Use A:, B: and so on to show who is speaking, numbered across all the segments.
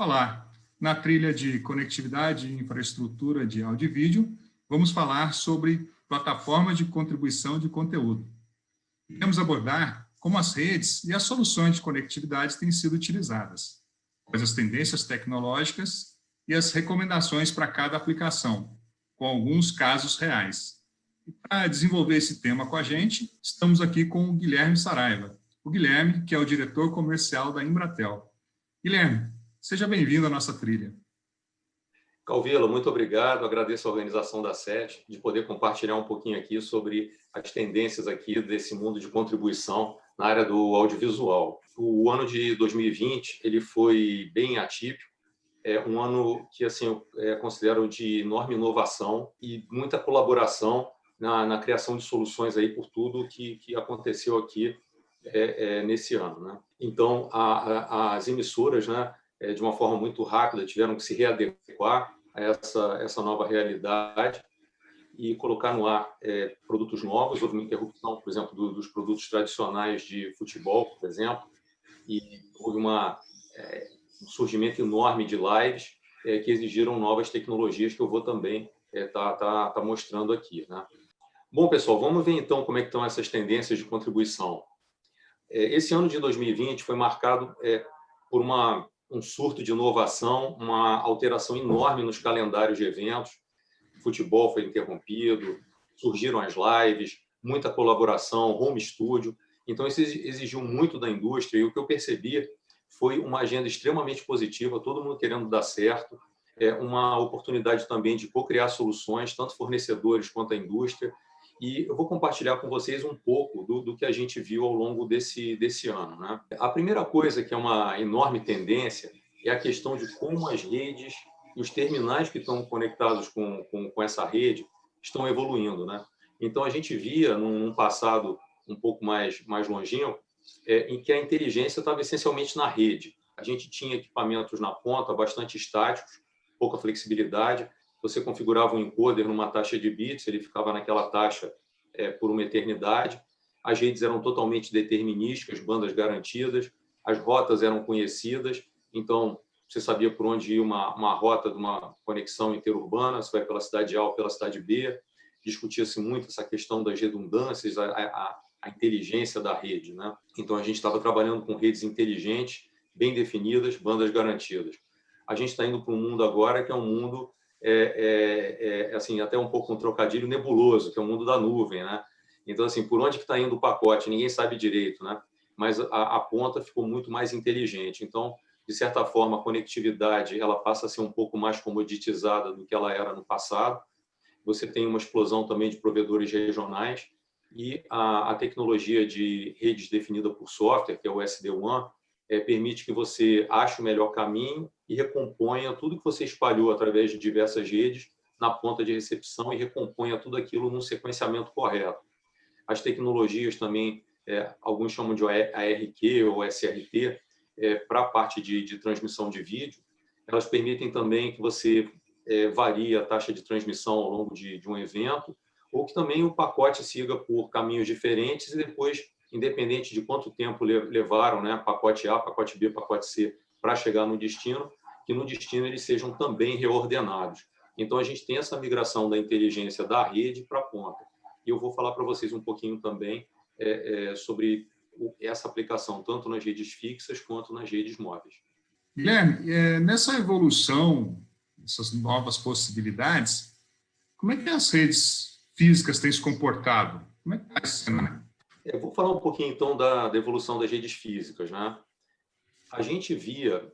A: Olá, na trilha de conectividade e infraestrutura de áudio e vídeo, vamos falar sobre plataformas de contribuição de conteúdo. Iremos abordar como as redes e as soluções de conectividade têm sido utilizadas, quais as tendências tecnológicas e as recomendações para cada aplicação, com alguns casos reais. E para desenvolver esse tema com a gente, estamos aqui com o Guilherme Saraiva. O Guilherme, que é o diretor comercial da Embratel. Guilherme, seja bem-vindo à nossa trilha.
B: Calvilo, muito obrigado. Agradeço a organização da SET de poder compartilhar um pouquinho aqui sobre as tendências aqui desse mundo de contribuição na área do audiovisual. O ano de 2020 ele foi bem atípico, um ano que assim eu considero de enorme inovação e muita colaboração na criação de soluções aí por tudo que aconteceu aqui nesse ano, né? Então as emissoras, né, de uma forma muito rápida tiveram que se readequar a essa nova realidade e colocar no ar produtos novos. Houve uma interrupção, por exemplo, dos produtos tradicionais de futebol, por exemplo, e houve um surgimento enorme de lives que exigiram novas tecnologias que eu vou também tá mostrando aqui, né? Bom, pessoal, vamos ver então como é que estão essas tendências de contribuição. Esse ano de 2020 foi marcado por um surto de inovação, uma alteração enorme nos calendários de eventos. O futebol foi interrompido, surgiram as lives, muita colaboração, home studio. Então, isso exigiu muito da indústria e o que eu percebi foi uma agenda extremamente positiva, todo mundo querendo dar certo, uma oportunidade também de co-criar soluções, tanto fornecedores quanto a indústria. E eu vou compartilhar com vocês um pouco do que a gente viu ao longo desse ano, né? A primeira coisa que é uma enorme tendência é a questão de como as redes e os terminais que estão conectados com essa rede estão evoluindo, né? Então, a gente via, num passado um pouco mais longínquo, em que a inteligência estava essencialmente na rede. A gente tinha equipamentos na ponta bastante estáticos, pouca flexibilidade. Você configurava um encoder numa taxa de bits, ele ficava naquela taxa por uma eternidade. As redes eram totalmente determinísticas, bandas garantidas, as rotas eram conhecidas, então você sabia por onde ia uma rota de uma conexão interurbana, você vai pela cidade A ou pela cidade B. Discutia-se muito essa questão das redundâncias, a inteligência da rede, né? Então, a gente estava trabalhando com redes inteligentes, bem definidas, bandas garantidas. A gente está indo para um mundo agora que é um mundo assim, até um pouco um trocadilho nebuloso, que é o mundo da nuvem, né? Então, assim, por onde que está indo o pacote? Ninguém sabe direito, né? Mas a ponta ficou muito mais inteligente. Então, de certa forma, a conectividade ela passa a ser um pouco mais comoditizada do que ela era no passado. Você tem uma explosão também de provedores regionais e a tecnologia de redes definida por software, que é o SD-WAN, permite que você ache o melhor caminho e recomponha tudo que você espalhou através de diversas redes na ponta de recepção e recomponha tudo aquilo num sequenciamento correto. As tecnologias também, alguns chamam de ARQ ou SRT, para a parte de transmissão de vídeo, elas permitem também que você varie a taxa de transmissão ao longo de um evento, ou que também o pacote siga por caminhos diferentes e depois, independente de quanto tempo levaram, né, pacote A, pacote B, pacote C, para chegar no destino, que no destino eles sejam também reordenados. Então, a gente tem essa migração da inteligência da rede para a ponta. E eu vou falar para vocês um pouquinho também sobre essa aplicação, tanto nas redes fixas quanto nas redes móveis.
A: Guilherme, nessa evolução, essas novas possibilidades, como é que as redes físicas têm se comportado? Como é que está esse cenário?
B: Eu vou falar um pouquinho, então, da evolução das redes físicas, né? A gente via,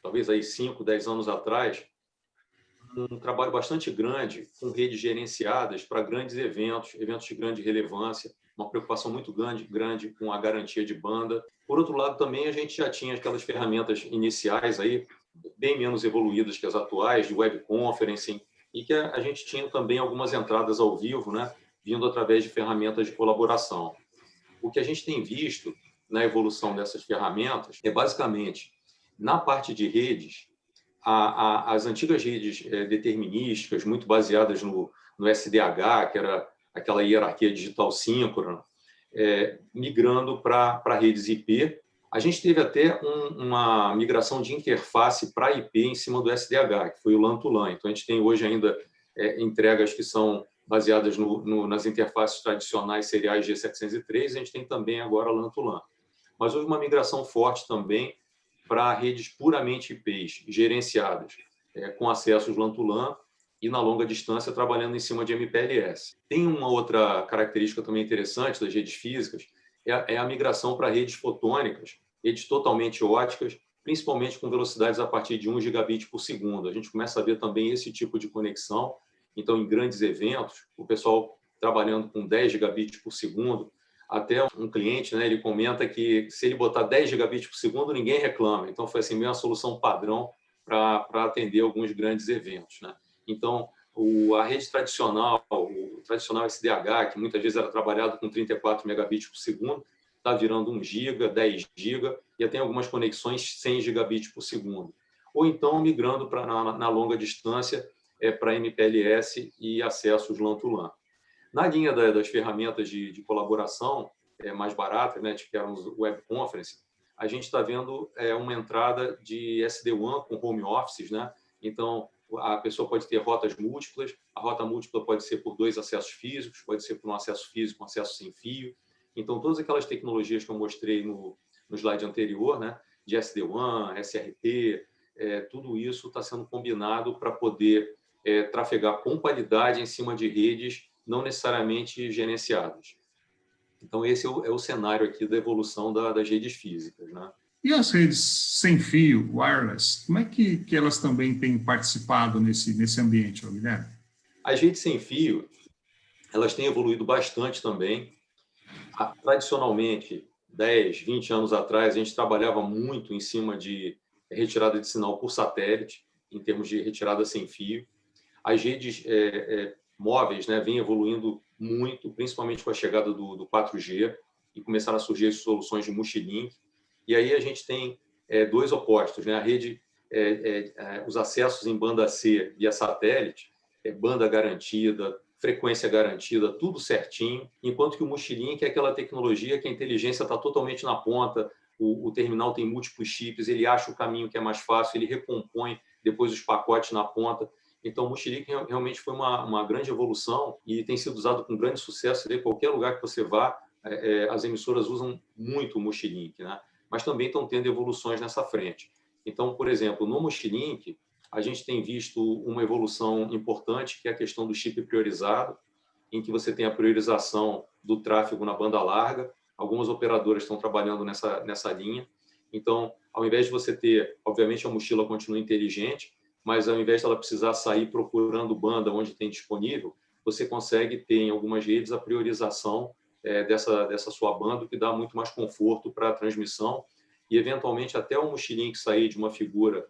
B: talvez aí 5, 10 anos atrás, um trabalho bastante grande com redes gerenciadas para grandes eventos de grande relevância, uma preocupação muito grande com a garantia de banda. Por outro lado, também a gente já tinha aquelas ferramentas iniciais aí, bem menos evoluídas que as atuais, de web conferencing, e que a gente tinha também algumas entradas ao vivo, né, vindo através de ferramentas de colaboração. O que a gente tem visto na evolução dessas ferramentas é, basicamente, na parte de redes, as antigas redes determinísticas, muito baseadas no SDH, que era aquela hierarquia digital síncrona, migrando para redes IP, A gente teve até uma migração de interface para IP em cima do SDH, que foi o LAN to LAN. Então, a gente tem hoje ainda entregas que são baseadas nas interfaces tradicionais seriais G703, a gente tem também agora LAN to LAN. Mas houve uma migração forte também para redes puramente IPs, gerenciadas, com acessos LAN to LAN e na longa distância trabalhando em cima de MPLS. Tem uma outra característica também interessante das redes físicas, é a migração para redes fotônicas, redes totalmente óticas, principalmente com velocidades a partir de 1 gigabit por segundo. A gente começa a ver também esse tipo de conexão. Então, em grandes eventos, o pessoal trabalhando com 10 gigabits por segundo, até um cliente, né, ele comenta que se ele botar 10 gigabits por segundo, ninguém reclama. Então, foi assim, meio uma solução padrão para atender alguns grandes eventos, né? Então, a rede tradicional, o tradicional SDH, que muitas vezes era trabalhado com 34 megabits por segundo, está virando 1 giga, 10 giga, e até algumas conexões 100 gigabits por segundo. Ou então migrando na longa distância para MPLS e acessos LAN to LAN. Na linha das ferramentas de colaboração mais baratas, né, que eram os web conference, a gente está vendo uma entrada de SD-WAN com home offices, né? Então, a pessoa pode ter rotas múltiplas, a rota múltipla pode ser por 2 acessos físicos, pode ser por um acesso físico, um acesso sem fio. Então, todas aquelas tecnologias que eu mostrei no slide anterior, né, de SD-WAN, SRT, tudo isso está sendo combinado para poder trafegar com qualidade em cima de redes não necessariamente gerenciadas. Então, esse é o cenário aqui da evolução das redes físicas, né?
A: E as redes sem fio, wireless, como é que elas também têm participado nesse ambiente, Guilherme?
B: As redes sem fio, elas têm evoluído bastante também. Tradicionalmente, 10, 20 anos atrás, a gente trabalhava muito em cima de retirada de sinal por satélite, em termos de retirada sem fio. As redes móveis, né, vêm evoluindo muito, principalmente com a chegada do 4G, e começaram a surgir as soluções de multilink. E aí a gente tem dois opostos, né? A rede, os acessos em banda C via satélite, banda garantida, frequência garantida, tudo certinho, enquanto que o multilink é aquela tecnologia que a inteligência está totalmente na ponta, o terminal tem múltiplos chips, ele acha o caminho que é mais fácil, ele recompõe depois os pacotes na ponta. Então, o multilink realmente foi uma grande evolução e tem sido usado com grande sucesso. Em qualquer lugar que você vá, as emissoras usam muito o multilink, né? Mas também estão tendo evoluções nessa frente. Então, por exemplo, no multilink, a gente tem visto uma evolução importante, que é a questão do chip priorizado, em que você tem a priorização do tráfego na banda larga. Algumas operadoras estão trabalhando nessa linha. Então, ao invés de você ter, obviamente, a mochila continua inteligente, mas ao invés de ela precisar sair procurando banda onde tem disponível, você consegue ter em algumas redes a priorização dessa sua banda, o que dá muito mais conforto para a transmissão e, eventualmente, até o multilink sair de uma figura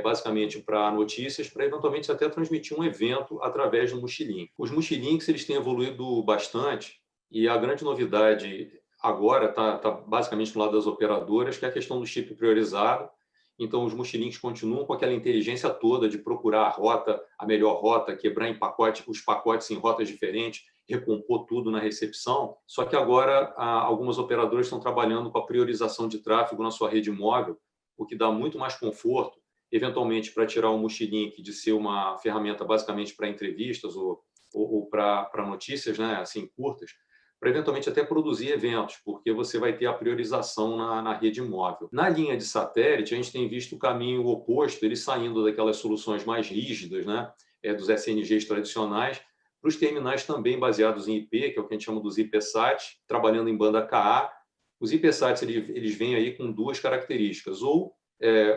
B: basicamente para notícias, para eventualmente até transmitir um evento através do multilink. Os multilinks eles têm evoluído bastante e a grande novidade agora está basicamente no lado das operadoras, que é a questão do chip priorizado. Então, os multilinks continuam com aquela inteligência toda de procurar a rota, a melhor rota, quebrar em os pacotes em rotas diferentes, recompor tudo na recepção. Só que agora algumas operadoras estão trabalhando com a priorização de tráfego na sua rede móvel, o que dá muito mais conforto, eventualmente para tirar o multilink de ser uma ferramenta basicamente para entrevistas ou para notícias, né, assim, curtas, para eventualmente até produzir eventos, porque você vai ter a priorização na rede móvel. Na linha de satélite, a gente tem visto o caminho oposto, eles saindo daquelas soluções mais rígidas, né, dos SNGs tradicionais, para os terminais também baseados em IP, que é o que a gente chama dos IPsat, trabalhando em banda Ka. Os IPsats eles vêm aí com duas características, ou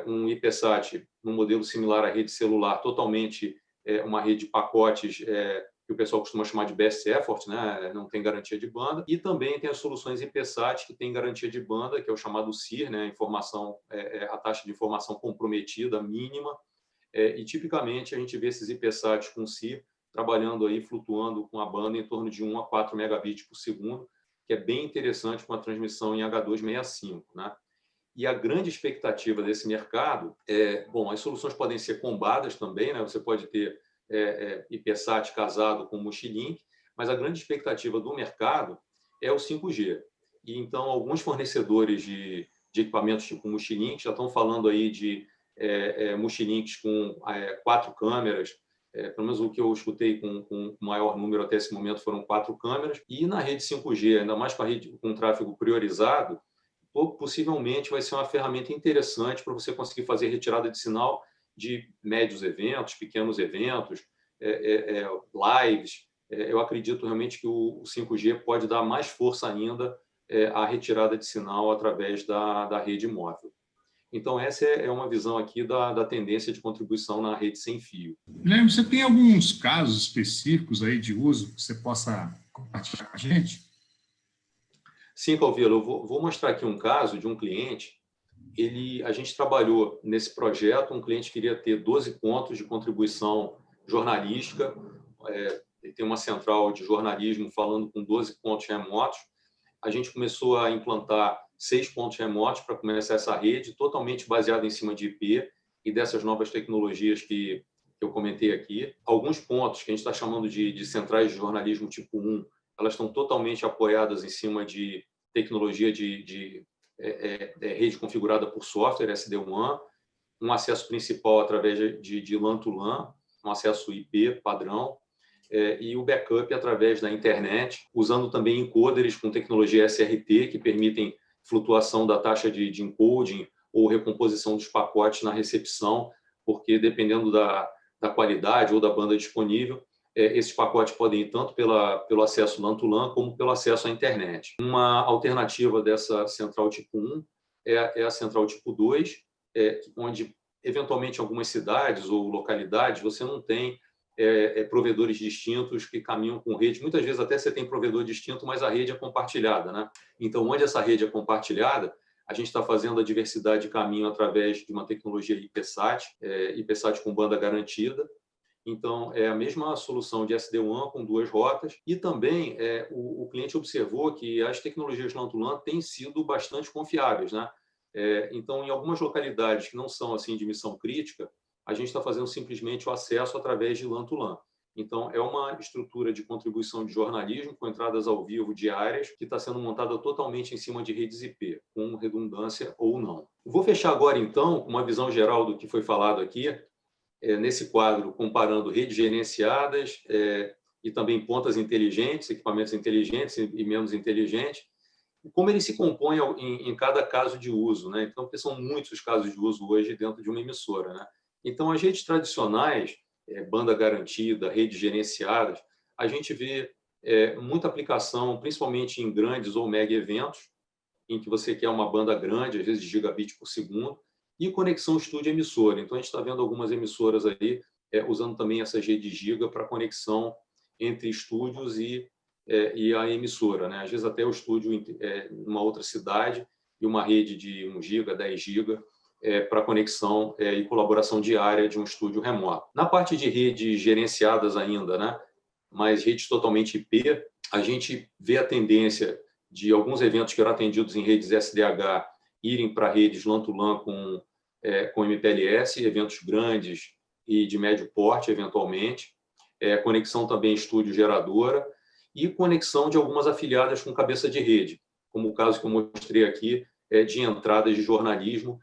B: um IPsat num modelo similar à rede celular, totalmente uma rede de pacotes que o pessoal costuma chamar de best effort, né? Não tem garantia de banda, e também tem as soluções IPsat que tem garantia de banda, que é o chamado CIR, né? A taxa de informação comprometida mínima, e tipicamente a gente vê esses IPsats com CIR trabalhando aí, flutuando com a banda em torno de 1 a 4 megabits por segundo, que é bem interessante com a transmissão em H265, né? E a grande expectativa desse mercado bom, as soluções podem ser combadas também, né? Você pode ter IPsat casado com multilink, mas a grande expectativa do mercado é o 5G. E então alguns fornecedores de de equipamentos tipo Mochilink, já estão falando aí de Mochilinks com 4 câmeras, pelo menos o que eu escutei com maior número até esse momento foram 4 câmeras, e na rede 5G, ainda mais com a rede com tráfego priorizado, possivelmente vai ser uma ferramenta interessante para você conseguir fazer retirada de sinal de médios eventos, pequenos eventos, lives. Eu acredito realmente que o 5G pode dar mais força ainda à retirada de sinal através da rede móvel. Então, essa é uma visão aqui da tendência de contribuição na rede sem fio.
A: Guilherme, você tem alguns casos específicos aí de uso que você possa compartilhar com a gente?
B: Sim, Calvelo, eu vou mostrar aqui um caso de um cliente. A gente trabalhou nesse projeto, um cliente queria ter 12 pontos de contribuição jornalística, ele tem uma central de jornalismo falando com 12 pontos remotos. A gente começou a implantar 6 pontos remotos para começar essa rede, totalmente baseada em cima de IP e dessas novas tecnologias que eu comentei aqui. Alguns pontos que a gente está chamando de centrais de jornalismo tipo 1, elas estão totalmente apoiadas em cima de tecnologia de rede configurada por software, SD-WAN, um acesso principal através de LAN to LAN, um acesso IP padrão, e o backup através da internet, usando também encoders com tecnologia SRT, que permitem flutuação da taxa de encoding ou recomposição dos pacotes na recepção, porque dependendo da qualidade ou da banda disponível, esses pacotes podem ir tanto pelo acesso LAN to LAN como pelo acesso à internet. Uma alternativa dessa central tipo 1 é a central tipo 2, onde, eventualmente, em algumas cidades ou localidades, você não tem provedores distintos que caminham com rede. Muitas vezes até você tem provedor distinto, mas a rede é compartilhada, né? Então, onde essa rede é compartilhada, a gente está fazendo a diversidade de caminho através de uma tecnologia IPsat, IPsat com banda garantida. Então, é a mesma solução de SD-WAN com 2 rotas. E também o cliente observou que as tecnologias LAN to LAN têm sido bastante confiáveis, né? Então, em algumas localidades que não são assim de missão crítica, a gente está fazendo simplesmente o acesso através de LAN to LAN. Então, é uma estrutura de contribuição de jornalismo com entradas ao vivo diárias que está sendo montada totalmente em cima de redes IP, com redundância ou não. Vou fechar agora, então, com uma visão geral do que foi falado aqui, nesse quadro, comparando redes gerenciadas e também pontas inteligentes, equipamentos inteligentes e menos inteligentes, como ele se compõe em cada caso de uso, né? Então, porque são muitos os casos de uso hoje dentro de uma emissora, né? Então, as redes tradicionais, banda garantida, redes gerenciadas, a gente vê muita aplicação, principalmente em grandes ou mega eventos, em que você quer uma banda grande, às vezes de gigabit por segundo, e conexão estúdio-emissora. Então, a gente está vendo algumas emissoras aí usando também essas redes giga para conexão entre estúdios e a emissora, né? Às vezes até o estúdio numa outra cidade e uma rede de 1 giga, 10 giga, para conexão e colaboração diária de um estúdio remoto. Na parte de redes gerenciadas ainda, né, mas redes totalmente IP, a gente vê a tendência de alguns eventos que eram atendidos em redes SDH irem para redes LAN to LAN com MPLS, eventos grandes e de médio porte, eventualmente, conexão também estúdio geradora e conexão de algumas afiliadas com cabeça de rede, como o caso que eu mostrei aqui, de entradas de jornalismo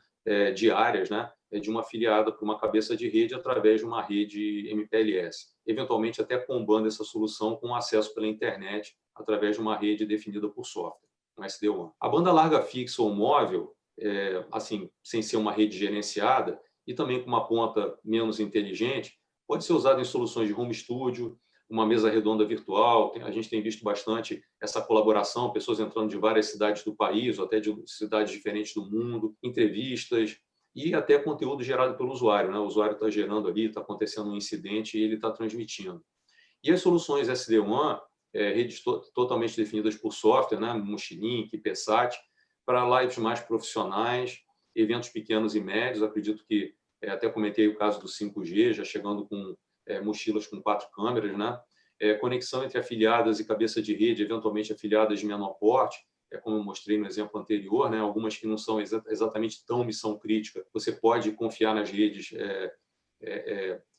B: diárias, né, de uma afiliada para uma cabeça de rede através de uma rede MPLS, eventualmente até combando essa solução com acesso pela internet através de uma rede definida por software, um SD-WAN. A banda larga fixa ou móvel, assim, sem ser uma rede gerenciada e também com uma ponta menos inteligente, pode ser usada em soluções de home studio, uma mesa redonda virtual. A gente tem visto bastante essa colaboração, pessoas entrando de várias cidades do país ou até de cidades diferentes do mundo, entrevistas e até conteúdo gerado pelo usuário, né? O usuário está gerando ali, está acontecendo um incidente e ele está transmitindo. E as soluções SD-WAN, redes totalmente definidas por software, né? Mochilink, IPsat, para lives mais profissionais, eventos pequenos e médios. Acredito que, até comentei o caso do 5G, já chegando com mochilas com 4 câmeras, né? Conexão entre afiliadas e cabeça de rede, eventualmente afiliadas de menor porte, como eu mostrei no exemplo anterior, né? Algumas que não são exatamente tão missão crítica, você pode confiar nas redes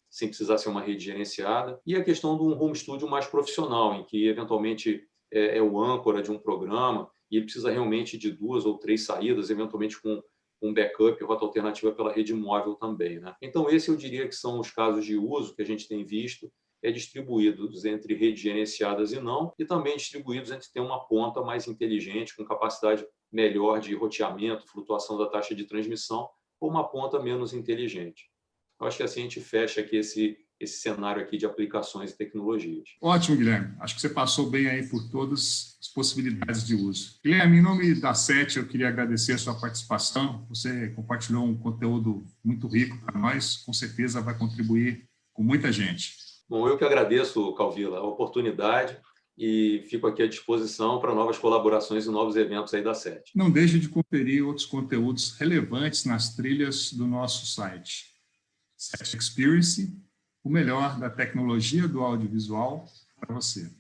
B: sem precisar ser uma rede gerenciada. E a questão de um home studio mais profissional, em que eventualmente é o âncora de um programa e ele precisa realmente de 2 ou 3 saídas, eventualmente com um backup, rota alternativa pela rede móvel também, né? Então, esse eu diria que são os casos de uso que a gente tem visto, distribuídos entre redes gerenciadas e não, e também distribuídos entre ter uma ponta mais inteligente, com capacidade melhor de roteamento, flutuação da taxa de transmissão, ou uma ponta menos inteligente. Eu acho que assim a gente fecha aqui esse cenário aqui de aplicações e tecnologias.
A: Ótimo, Guilherme. Acho que você passou bem aí por todas as possibilidades de uso. Guilherme, em nome da SET, eu queria agradecer a sua participação. Você compartilhou um conteúdo muito rico para nós, com certeza vai contribuir com muita gente.
B: Bom, eu que agradeço, Calvila, a oportunidade e fico aqui à disposição para novas colaborações e novos eventos aí da SET.
A: Não deixe de conferir outros conteúdos relevantes nas trilhas do nosso site. SET Experience, o melhor da tecnologia do audiovisual para você.